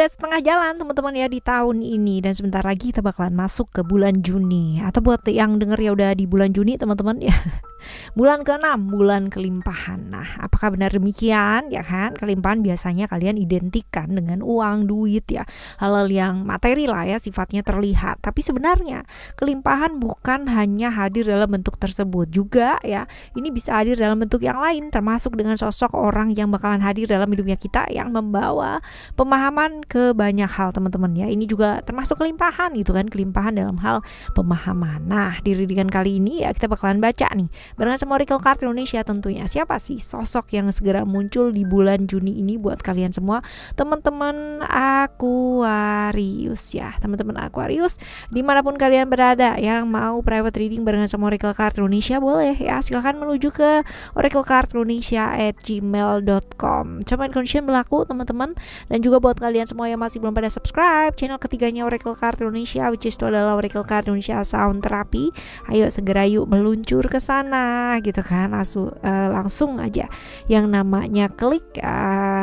Udah setengah jalan teman-teman ya di tahun ini, dan sebentar lagi kita bakalan masuk ke bulan Juni. Atau buat yang denger ya udah di bulan Juni teman-teman ya. Bulan ke-6, bulan kelimpahan. Nah, apakah benar demikian? Ya kan, kelimpahan biasanya kalian identikan dengan uang, duit ya, hal-hal yang materi lah ya, sifatnya terlihat. Tapi sebenarnya kelimpahan bukan hanya hadir dalam bentuk tersebut juga ya. Ini bisa hadir dalam bentuk yang lain, termasuk dengan sosok orang yang bakalan hadir dalam hidupnya kita yang membawa pemahaman ke banyak hal teman-teman ya. Ini juga termasuk kelimpahan gitu kan, kelimpahan dalam hal pemahaman. Nah, di readingan kali ini ya kita bakalan baca nih barengan sama Oracle Card Indonesia tentunya. Siapa sih sosok yang segera muncul di bulan Juni ini buat kalian semua teman-teman Aquarius ya. Teman-teman Aquarius dimanapun kalian berada yang mau private reading barengan sama Oracle Card Indonesia, boleh ya, silahkan menuju ke oraclecardindonesia@gmail.com. Term and condition berlaku teman-teman. Dan juga buat kalian semua yang masih belum pada subscribe channel ketiganya Oracle Card Indonesia, which is itu adalah Oracle Card Indonesia Sound Therapy, ayo segera yuk meluncur ke sana gitu kan. Langsung aja yang namanya klik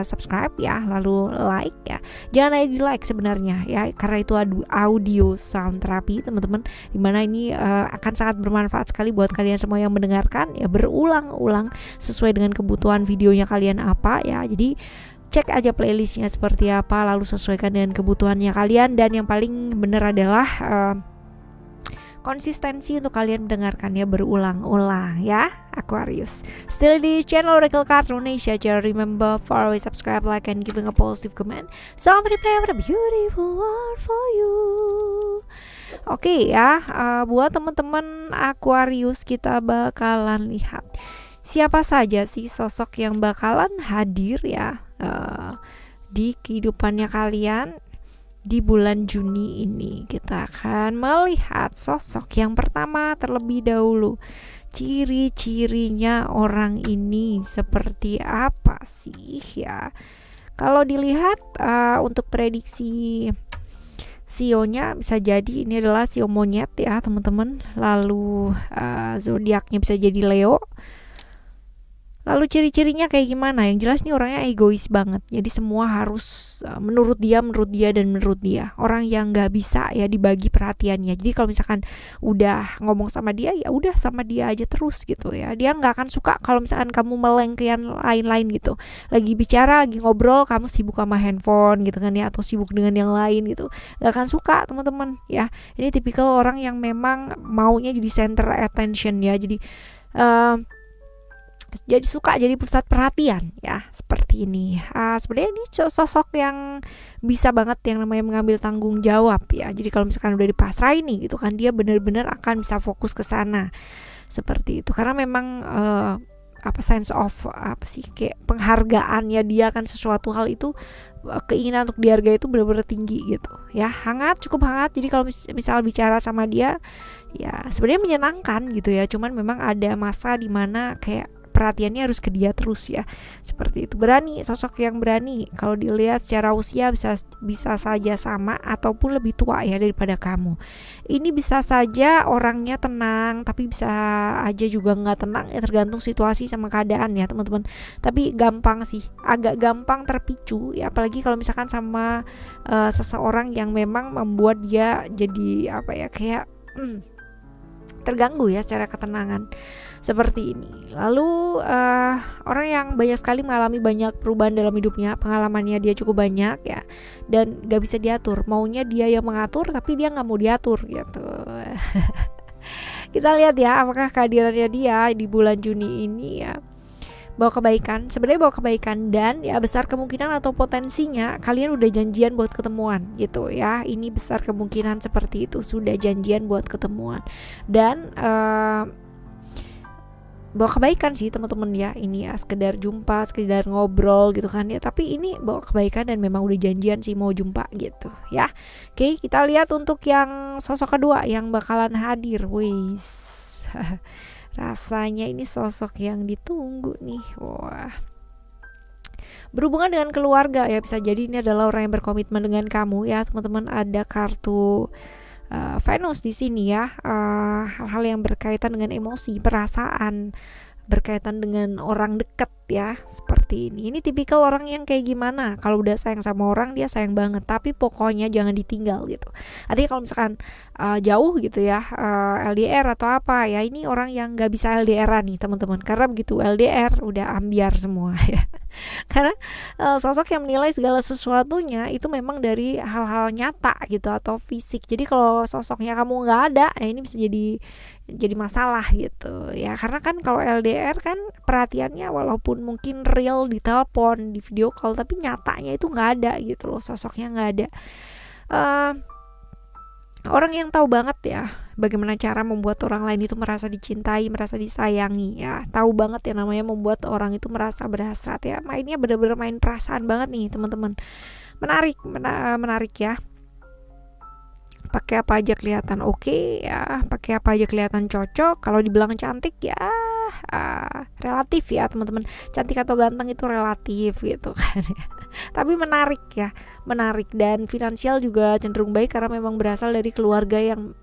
subscribe ya, lalu like ya. Jangan aja di like sebenarnya ya, karena itu audio sound therapy teman-teman, dimana ini akan sangat bermanfaat sekali buat kalian semua yang mendengarkan ya, berulang-ulang sesuai dengan kebutuhan videonya kalian apa ya. Jadi cek aja playlistnya seperti apa, lalu sesuaikan dengan kebutuhannya kalian. Dan yang paling benar adalah konsistensi untuk kalian mendengarkannya berulang-ulang ya, Aquarius. Still di channel Oracle Card Indonesia. Just remember for always subscribe, like, and giving a positive comment. So I'm gonna play with a beautiful world for you. Oke ya, buat teman-teman Aquarius kita bakalan lihat siapa saja sih sosok yang bakalan hadir ya di kehidupannya kalian di bulan Juni ini. Kita akan melihat sosok yang pertama terlebih dahulu. Ciri-cirinya orang ini seperti apa sih ya? Kalau dilihat untuk prediksi sionya bisa jadi ini adalah sio monyet ya teman-teman. Lalu zodiaknya bisa jadi Leo. Lalu ciri-cirinya kayak gimana? Yang jelas nih orangnya egois banget. Jadi semua harus menurut dia. Orang yang nggak bisa ya dibagi perhatiannya. Jadi kalau misalkan udah ngomong sama dia, ya udah sama dia aja terus gitu ya. Dia nggak akan suka kalau misalkan kamu meleng ke yang lain-lain gitu. Lagi bicara, lagi ngobrol, kamu sibuk sama handphone gitu kan ya, atau sibuk dengan yang lain gitu. Nggak akan suka teman-teman ya. Ini tipikal orang yang memang maunya jadi center attention ya. Jadi suka jadi pusat perhatian ya, seperti ini. Sebenarnya ini sosok yang bisa banget yang namanya mengambil tanggung jawab ya. Jadi kalau misalkan udah dipasrahin nih gitu kan, dia benar-benar akan bisa fokus ke sana seperti itu. Karena memang sense of kayak penghargaannya dia kan sesuatu hal itu, keinginan untuk dihargai itu benar-benar tinggi gitu ya, cukup hangat. Jadi kalau misal bicara sama dia ya sebenarnya menyenangkan gitu ya, cuman memang ada masa dimana kayak perhatiannya harus ke dia terus ya, seperti itu. Berani, sosok yang berani. Kalau dilihat secara usia bisa saja sama ataupun lebih tua ya daripada kamu. Ini bisa saja orangnya tenang, tapi bisa aja juga nggak tenang ya, tergantung situasi sama keadaan ya teman-teman. Tapi agak gampang terpicu ya, apalagi kalau misalkan sama seseorang yang memang membuat dia jadi kayak terganggu ya secara ketenangan seperti ini. Lalu orang yang banyak sekali mengalami banyak perubahan dalam hidupnya, pengalamannya dia cukup banyak ya, dan gak bisa diatur. Maunya dia yang mengatur, tapi dia gak mau diatur gitu. Kita lihat ya apakah kehadirannya dia di bulan Juni ini ya bawa kebaikan. Sebenarnya bawa kebaikan, dan ya besar kemungkinan atau potensinya kalian udah janjian buat ketemuan gitu ya. Ini besar kemungkinan seperti itu, sudah janjian buat ketemuan. Dan bawa kebaikan sih teman-teman ya, ini ya sekedar jumpa, sekedar ngobrol gitu kan ya, tapi ini bawa kebaikan dan memang udah janjian sih mau jumpa gitu ya. Oke, kita lihat untuk yang sosok kedua yang bakalan hadir. Rasanya ini sosok yang ditunggu nih. Wah, berhubungan dengan keluarga ya, bisa jadi ini adalah orang yang berkomitmen dengan kamu ya teman-teman. Ada kartu Venus di sini ya, hal-hal yang berkaitan dengan emosi, perasaan, berkaitan dengan orang dekat ya, seperti ini tipikal orang yang kayak gimana, kalau udah sayang sama orang dia sayang banget, tapi pokoknya jangan ditinggal gitu. Artinya kalau misalkan jauh gitu ya, LDR atau apa ya, ini orang yang nggak bisa LDR nih teman-teman, karena begitu LDR udah ambiar semua ya. Karena sosok yang menilai segala sesuatunya itu memang dari hal-hal nyata gitu atau fisik. Jadi kalau sosoknya kamu nggak ada, ini bisa jadi masalah gitu ya. Karena kan kalau LDR kan perhatiannya walaupun mungkin real di telepon, di video call, tapi nyatanya itu nggak ada gitu loh, sosoknya nggak ada. Orang yang tahu banget ya bagaimana cara membuat orang lain itu merasa dicintai, merasa disayangi ya. Tahu banget ya namanya membuat orang itu merasa berhasrat ya. Mainnya bener-bener main perasaan banget nih teman-teman. Menarik ya. Pakai apa aja kelihatan oke ya, pakai apa aja kelihatan cocok. Kalau dibilang cantik ya relatif ya teman-teman. Cantik atau ganteng itu relatif gitu kan ya. Tapi menarik dan finansial juga cenderung baik karena memang berasal dari keluarga yang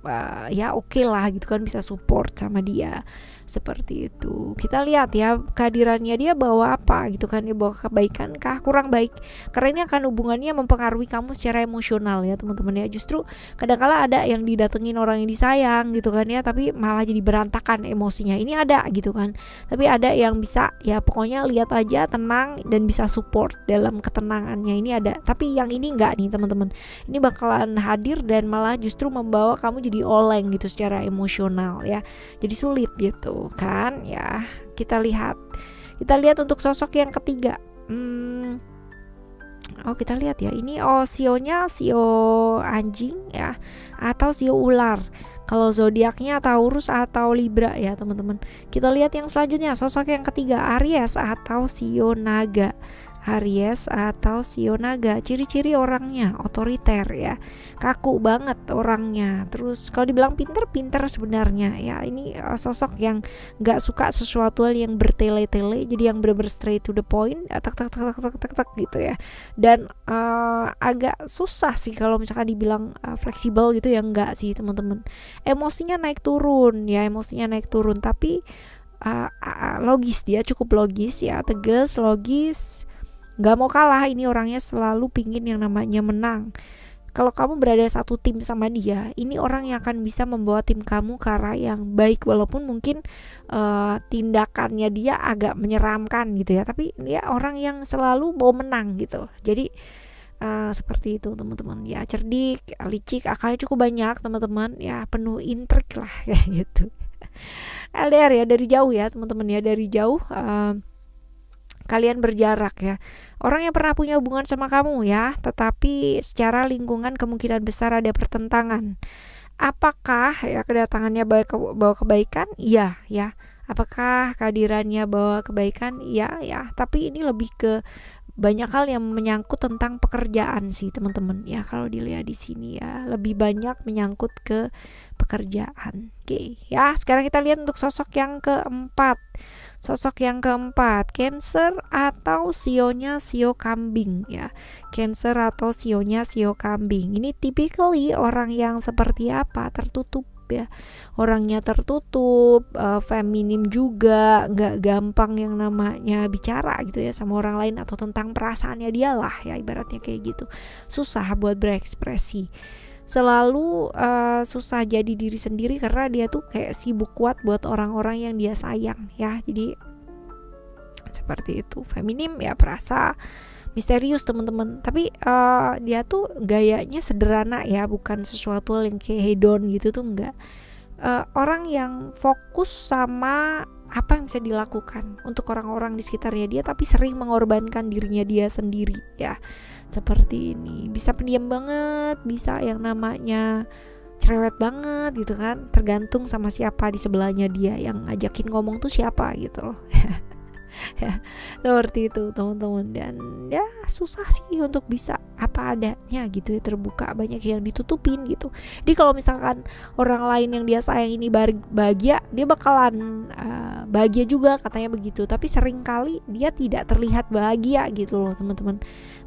ya oke lah gitu kan, bisa support sama dia. Seperti itu. Kita lihat ya kehadirannya dia bawa apa gitu kan, dia bawa kebaikan kah, kurang baik. Karena ini akan hubungannya mempengaruhi kamu secara emosional ya teman-teman ya. Justru kadang-kala ada yang didatengin orang yang disayang gitu kan ya, tapi malah jadi berantakan emosinya. Ini ada gitu kan. Tapi ada yang bisa ya pokoknya lihat aja tenang dan bisa support dalam ketenangannya, ini ada. Tapi yang ini enggak nih teman-teman. Ini bakalan hadir dan malah justru membawa kamu jadi oleng gitu secara emosional ya. Jadi sulit gitu kan ya. Kita lihat untuk sosok yang ketiga. Kita lihat ya, ini sionya sio anjing ya atau sio ular. Kalau zodiaknya Taurus atau Libra ya teman-teman. Kita lihat yang selanjutnya, sosok yang ketiga, Aries atau sio naga. Aries atau sio naga, ciri-ciri orangnya otoriter ya, kaku banget orangnya. Terus kalau dibilang pinter sebenarnya ya, ini sosok yang nggak suka sesuatu yang bertele-tele, jadi yang bener-bener straight to the point, tak gitu ya. Dan agak susah sih kalau misalkan dibilang fleksibel gitu ya, enggak sih teman-teman. Emosinya naik turun, tapi logis, dia cukup logis ya, tegas, logis, nggak mau kalah. Ini orangnya selalu pingin yang namanya menang. Kalau kamu berada satu tim sama dia, ini orang yang akan bisa membawa tim kamu ke arah yang baik, walaupun mungkin tindakannya dia agak menyeramkan gitu ya, tapi dia orang yang selalu mau menang gitu. Jadi seperti itu teman-teman ya, cerdik, licik, akalnya cukup banyak teman-teman ya, penuh intrik lah kayak gitu. LDR ya, dari jauh ya teman-teman ya, dari jauh kalian berjarak ya. Orang yang pernah punya hubungan sama kamu ya, tetapi secara lingkungan kemungkinan besar ada pertentangan. Apakah ya kedatangannya bawa kebaikan? Iya ya. Apakah kehadirannya bawa kebaikan? Iya ya. Tapi ini lebih ke banyak hal yang menyangkut tentang pekerjaan sih teman-teman ya. Kalau dilihat di sini ya, lebih banyak menyangkut ke pekerjaan. Oke ya, sekarang kita lihat untuk sosok yang keempat. Cancer atau sionya sio kambing ya. Cancer atau sionya sio kambing. Ini typically orang yang seperti apa? Tertutup ya. Orangnya tertutup, feminim juga, nggak gampang yang namanya bicara gitu ya sama orang lain atau tentang perasaannya dia lah ya, ibaratnya kayak gitu. Susah buat berekspresi. Selalu susah jadi diri sendiri karena dia tuh kayak sibuk kuat buat orang-orang yang dia sayang ya. Jadi seperti itu. Feminim ya, perasa, misterius teman-teman. Tapi dia tuh gayanya sederhana ya, bukan sesuatu yang kayak hedon gitu tuh enggak. Orang yang fokus sama apa yang bisa dilakukan untuk orang-orang di sekitarnya dia, tapi sering mengorbankan dirinya dia sendiri ya. Seperti ini. Bisa pendiam banget, bisa yang namanya cerewet banget gitu kan, tergantung sama siapa di sebelahnya dia, yang ngajakin ngomong tuh siapa gitu loh. Ya, seperti itu teman-teman. Dan ya susah sih untuk bisa apa adanya gitu ya, terbuka, banyak yang ditutupin gitu. Jadi kalau misalkan orang lain yang dia sayang ini bahagia, dia bakalan bahagia juga katanya begitu, tapi seringkali dia tidak terlihat bahagia gitu loh teman-teman.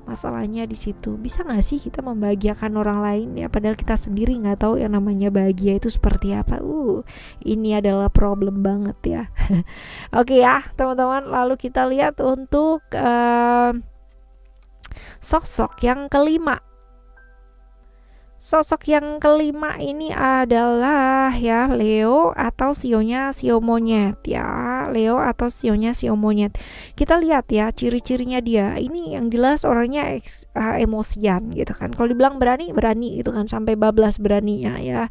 Masalahnya di situ, bisa nggak sih kita membahagiakan orang lain ya, padahal kita sendiri nggak tahu yang namanya bahagia itu seperti apa. Ini adalah problem banget ya. Oke ya teman-teman, lalu kita lihat untuk sosok yang kelima. Sosok yang kelima ini adalah ya Leo atau sionya sio monyet ya. Leo atau sionya sio monyet. Kita lihat ya ciri-cirinya dia. Ini yang jelas orangnya emosian gitu kan. Kalau dibilang berani gitu kan, sampai bablas beraninya ya.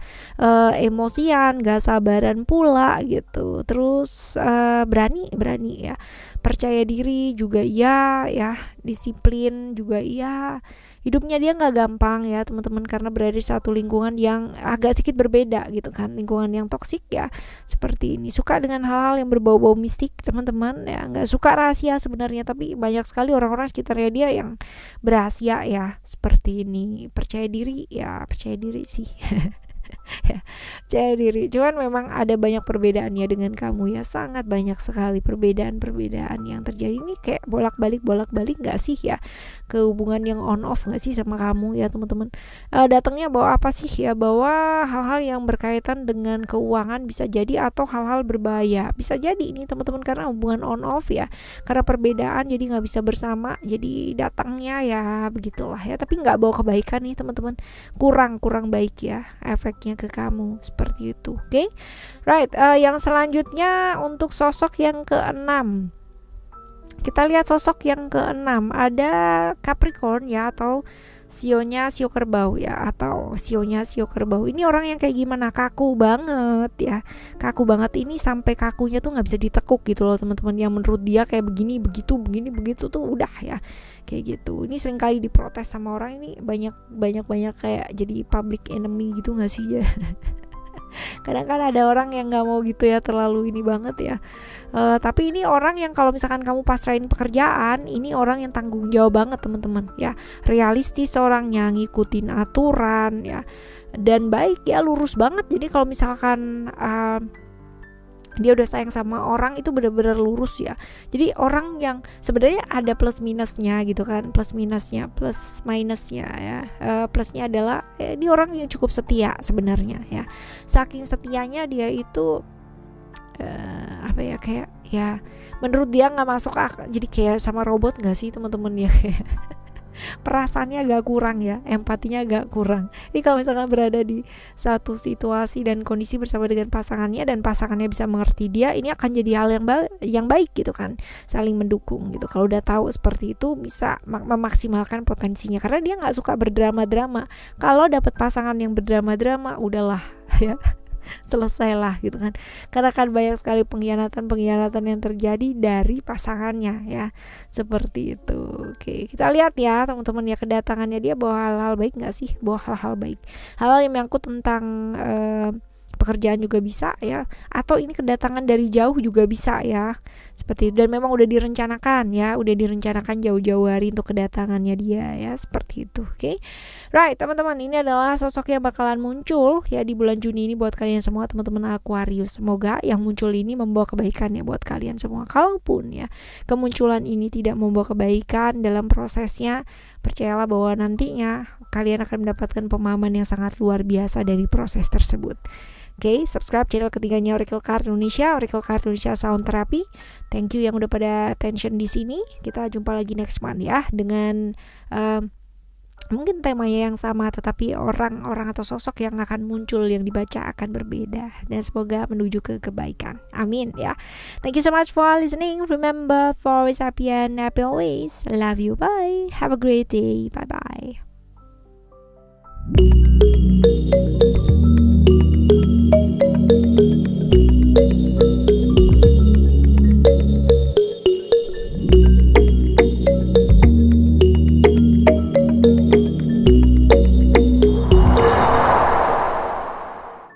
Emosian, gak sabaran pula gitu. Terus berani ya. Percaya diri juga iya ya. Disiplin juga iya. Hidupnya dia nggak gampang ya teman-teman, karena berada di satu lingkungan yang agak sedikit berbeda gitu kan, lingkungan yang toksik ya seperti ini. Suka dengan hal-hal yang berbau-bau mistik teman-teman ya, nggak suka rahasia sebenarnya, tapi banyak sekali orang-orang sekitarnya dia yang berahasia ya seperti ini. Percaya diri sih. Ya, percaya diri. Cuman memang ada banyak perbedaannya dengan kamu ya, sangat banyak sekali perbedaan yang terjadi. Ini kayak bolak-balik nggak sih ya ke hubungan yang on off nggak sih sama kamu ya teman-teman. Datangnya bawa apa sih ya, bawa hal-hal yang berkaitan dengan keuangan bisa jadi, atau hal-hal berbahaya bisa jadi ini teman-teman, karena hubungan on off ya, karena perbedaan jadi nggak bisa bersama, jadi datangnya ya begitulah ya, tapi nggak bawa kebaikan nih teman-teman, kurang baik ya efeknya ke kamu seperti itu. Oke. Right, yang selanjutnya untuk sosok yang keenam. Kita lihat sosok yang keenam, ada Capricorn ya, atau sionya sio kerbau ya, atau sionya sio kerbau. Ini orang yang kayak gimana? Kaku banget ya, kaku banget. Ini sampai kakunya tuh nggak bisa ditekuk gitu loh teman-teman, yang menurut dia kayak begini begitu tuh udah ya kayak gitu. Ini seringkali diprotes sama orang, ini banyak kayak jadi public enemy gitu nggak sih ya. Kadang kan ada orang yang nggak mau gitu ya, terlalu ini banget ya. Tapi ini orang yang kalau misalkan kamu pasrahin pekerjaan, ini orang yang tanggung jawab banget teman-teman ya, realistis orangnya, ngikutin aturan ya, dan baik ya, lurus banget. Jadi kalau misalkan dia udah sayang sama orang, itu benar-benar lurus ya. Jadi orang yang sebenarnya ada plus minusnya gitu kan, plus minusnya ya. Plusnya adalah dia orang yang cukup setia sebenarnya ya. Saking setianya dia itu kayak ya, menurut dia nggak masuk akal. Jadi kayak sama robot nggak sih teman-teman ya, kayak perasaannya agak kurang ya, empatinya agak kurang. Ini kalau misalkan berada di satu situasi dan kondisi bersama dengan pasangannya, dan pasangannya bisa mengerti dia, ini akan jadi hal yang baik gitu kan, saling mendukung gitu. Kalau udah tahu seperti itu, bisa memaksimalkan potensinya, karena dia nggak suka berdrama-drama. Kalau dapat pasangan yang berdrama-drama, udahlah ya, selesailah gitu kan, karena kan banyak sekali pengkhianatan yang terjadi dari pasangannya ya, seperti itu. Oke, kita lihat ya teman-teman ya, kedatangannya dia bawa hal-hal baik nggak sih, bawa hal-hal baik, hal-hal yang menyangkut tentang pekerjaan juga bisa ya, atau ini kedatangan dari jauh juga bisa ya, seperti itu. Dan memang udah direncanakan jauh-jauh hari untuk kedatangannya dia ya, seperti itu. Oke. Right, teman-teman, ini adalah sosok yang bakalan muncul ya di bulan Juni ini buat kalian semua teman-teman Aquarius. Semoga yang muncul ini membawa kebaikan ya buat kalian semua. Kalaupun ya kemunculan ini tidak membawa kebaikan dalam prosesnya, percayalah bahwa nantinya kalian akan mendapatkan pemahaman yang sangat luar biasa dari proses tersebut. Oke, subscribe channel ketiganya Oracle Card Indonesia Sound Therapy. Thank you yang udah pada attention di sini. Kita jumpa lagi next month ya, dengan mungkin temanya yang sama, tetapi orang-orang atau sosok yang akan muncul yang dibaca akan berbeda, dan semoga menuju ke kebaikan. Amin ya. Thank you so much for listening. Remember, for always happy and happy always. Love you. Bye. Have a great day. Bye bye.